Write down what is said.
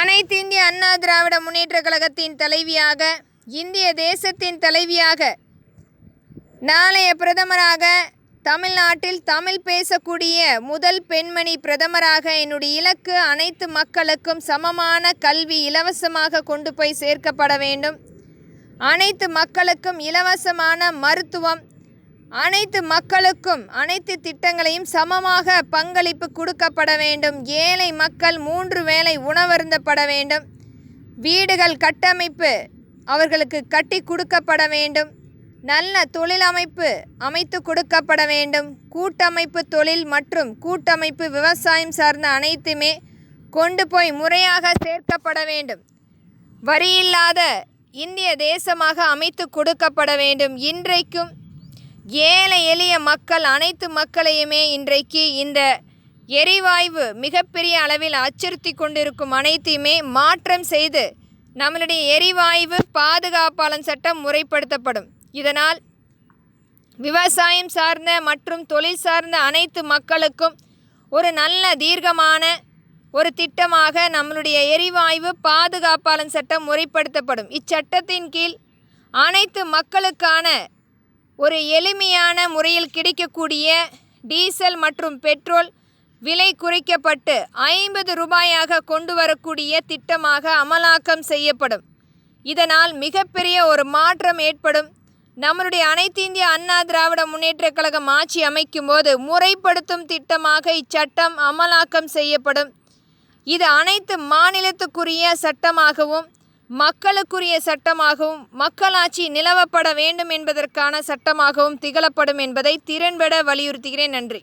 அனைத்து இந்திய அண்ணா திராவிட முன்னேற்றக் கழகத்தின் தலைவியாக, இந்திய தேசத்தின் தலைவியாக, நாளைய பிரதமராக, தமிழ்நாட்டில் தமிழ் பேசக்கூடிய முதல் பெண்மணி பிரதமராக என்னுடைய இலக்கு அனைத்து மக்களுக்கும் சமமான கல்வி இலவசமாக கொண்டு போய் சேர்க்கப்பட வேண்டும். அனைத்து மக்களுக்கும் இலவசமான மருத்துவம், அனைத்து மக்களுக்கும் அனைத்து திட்டங்களையும் சமமாக பங்களிப்பு கொடுக்கப்பட வேண்டும். ஏழை மக்கள் 3 வேளை உணவருந்தப்பட வேண்டும். வீடுகள் கட்டமைப்பு அவர்களுக்கு கட்டி கொடுக்கப்பட வேண்டும். நல்ல தொழிலமைப்பு அமைத்து கொடுக்கப்பட வேண்டும். கூட்டமைப்பு தொழில் மற்றும் கூட்டமைப்பு விவசாயம் சார்ந்த அனைத்துமே கொண்டு போய் முறையாக சேர்க்கப்பட வேண்டும். வரியில்லாத இந்திய தேசமாக அமைத்து கொடுக்கப்பட வேண்டும். இன்றைக்கும் ஏழை எளிய மக்கள் அனைத்து மக்களையுமே இன்றைக்கு இந்த எரிவாயு மிகப்பெரிய அளவில் அச்சுறுத்தி கொண்டிருக்கும் அனைத்தையுமே மாற்றம் செய்து நம்மளுடைய எரிவாயு பாதுகாப்பாளர் சட்டம் முறைப்படுத்தப்படும். இதனால் விவசாயம் சார்ந்த மற்றும் தொழில் சார்ந்த அனைத்து மக்களுக்கும் ஒரு நல்ல தீர்க்கமான ஒரு திட்டமாக நம்மளுடைய எரிவாயு பாதுகாப்பாளர் சட்டம் முறைப்படுத்தப்படும். இச்சட்டத்தின் கீழ் அனைத்து மக்களுக்கான ஒரு எளிமையான முறையில் கிடைக்கக்கூடிய டீசல் மற்றும் பெட்ரோல் விலை குறைக்கப்பட்டு 50 ரூபாயாக கொண்டு வரக்கூடிய திட்டமாக அமலாக்கம் செய்யப்படும். இதனால் மிகப்பெரிய ஒரு மாற்றம் ஏற்படும். நம்மளுடைய அனைத்து இந்திய அண்ணா திராவிட முன்னேற்றக் கழகம் ஆட்சி அமைக்கும் போது முறைப்படுத்தும் திட்டமாக இச்சட்டம் அமலாக்கம் செய்யப்படும். இது அனைத்து மாநிலத்துக்குரிய சட்டமாகவும் மக்களுக்குரிய சட்டமாகவும் மக்களாட்சி நிலவப்பட வேண்டும் என்பதற்கான சட்டமாகவும் திகழப்படும் என்பதை திறன்பட வலியுறுத்துகிறேன். நன்றி.